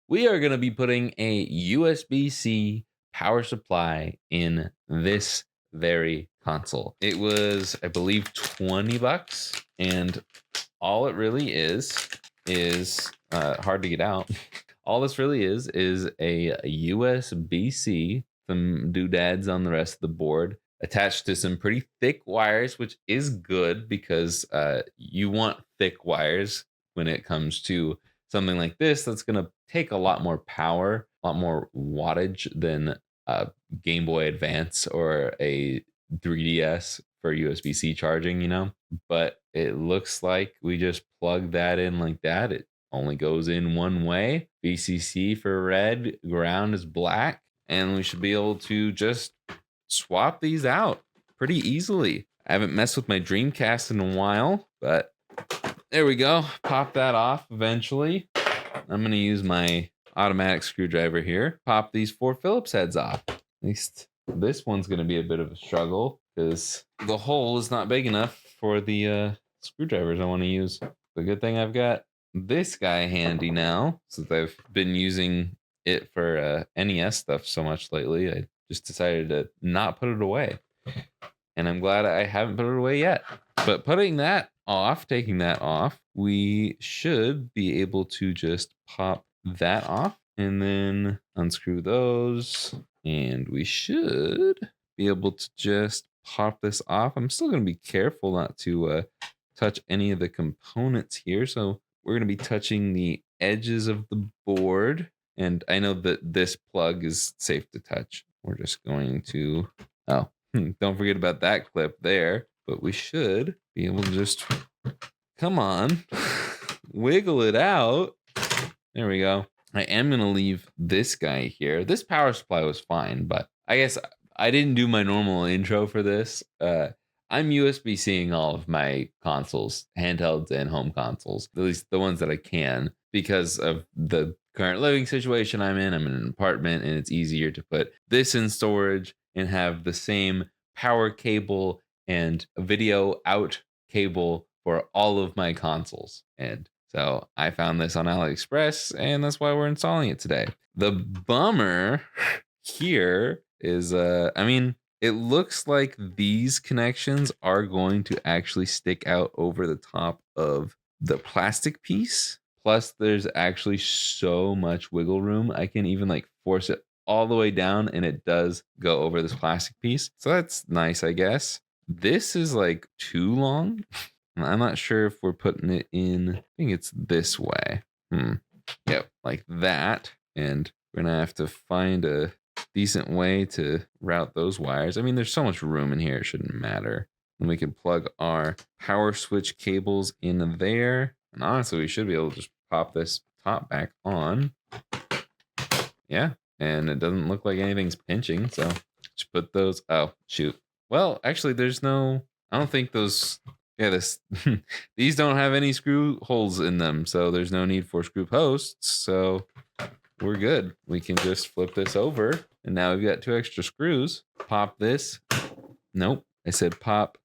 we are going to be putting a USB-C power supply in this very console. It was, I believe, 20 bucks, and all it really is hard to get out. All this really is a USB-C, some doodads on the rest of the board, attached to some pretty thick wires, which is good because you want thick wires when it comes to something like this. That's going to take a lot more power, a lot more wattage than a Game Boy Advance or a 3DS for USB-C charging, but it looks like we just plug that in like that. It only goes in one way. VCC for red, ground is black, and we should be able to just swap these out pretty easily. I haven't messed with my Dreamcast in a while, but there we go. Pop that off eventually. I'm going to use my automatic screwdriver here. Pop these 4 Phillips heads off. At least this one's going to be a bit of a struggle because the hole is not big enough for the screwdrivers I want to use. The good thing I've got this guy handy now, since I've been using it for NES stuff so much lately. I just decided to not put it away. And I'm glad I haven't put it away yet. But taking that off, we should be able to just pop that off and then unscrew those. And we should be able to just pop this off. I'm still going to be careful not to touch any of the components here. So we're going to be touching the edges of the board. And I know that this plug is safe to touch. We're just going to, don't forget about that clip there. But we should be able to just, come on, wiggle it out. There we go. I am going to leave this guy here. This power supply was fine, but I guess I didn't do my normal intro for this. I'm USB-C'ing all of my consoles, handhelds and home consoles, at least the ones that I can, because of the current living situation I'm in. I'm in an apartment, and it's easier to put this in storage and have the same power cable and a video out cable for all of my consoles. And so I found this on AliExpress, and that's why we're installing it today. The bummer here is, it looks like these connections are going to actually stick out over the top of the plastic piece. Plus, there's actually so much wiggle room. I can even force it all the way down, and it does go over this plastic piece. So that's nice, I guess. This is too long. I'm not sure if we're putting it in. I think it's this way. Yep, like that. And we're gonna have to find a decent way to route those wires. I mean, there's so much room in here, it shouldn't matter. And we can plug our power switch cables in there. And honestly, we should be able to just pop this top back on. Yeah, and it doesn't look like anything's pinching. So just put those. Oh, shoot. Well, actually, I don't think those. Yeah, these don't have any screw holes in them, so there's no need for screw posts. So we're good. We can just flip this over, and now we've got 2 extra screws. Pop this. Nope. I said pop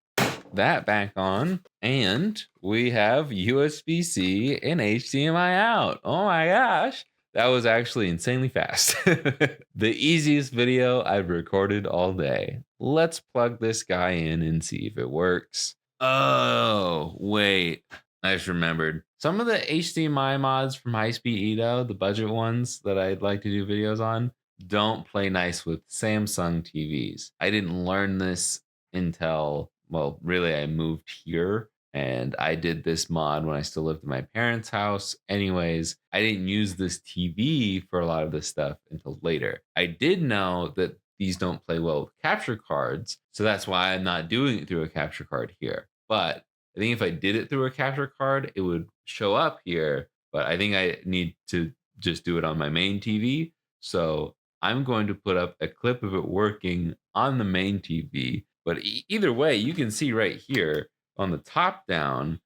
that back on, and we have USB-C and HDMI out. Oh my gosh. That was actually insanely fast. The easiest video I've recorded all day. Let's plug this guy in and see if it works. Oh, wait. I just remembered. Some of the HDMI mods from High Speed Edo, the budget ones that I'd like to do videos on, don't play nice with Samsung TVs. I didn't learn this until, well, really, I moved here. And I did this mod when I still lived in my parents' house. Anyways, I didn't use this TV for a lot of this stuff until later. I did know that these don't play well with capture cards. So that's why I'm not doing it through a capture card here. But I think if I did it through a capture card, it would show up here. But I think I need to just do it on my main TV. So I'm going to put up a clip of it working on the main TV. But either way, you can see right here on the top down,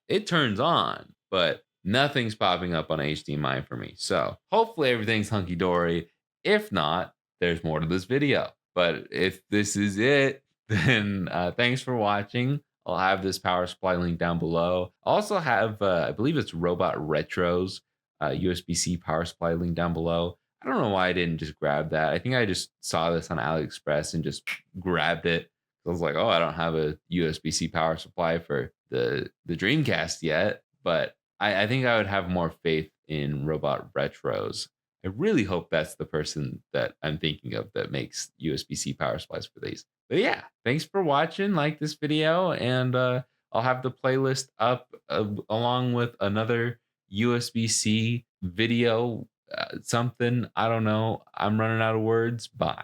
it turns on, but nothing's popping up on HDMI for me. So hopefully everything's hunky-dory. If not, there's more to this video. But if this is it, then thanks for watching. I'll have this power supply link down below. I also have, I believe it's Robot Retro's USB-C power supply link down below. I don't know why I didn't just grab that. I think I just saw this on AliExpress and just grabbed it. I was like, oh, I don't have a USB-C power supply for the Dreamcast yet, but I think I would have more faith in Robot Retros. I really hope that's the person that I'm thinking of that makes USB-C power supplies for these. But yeah, thanks for watching. Like this video, and I'll have the playlist up along with another USB-C video, something. I don't know. I'm running out of words. Bye.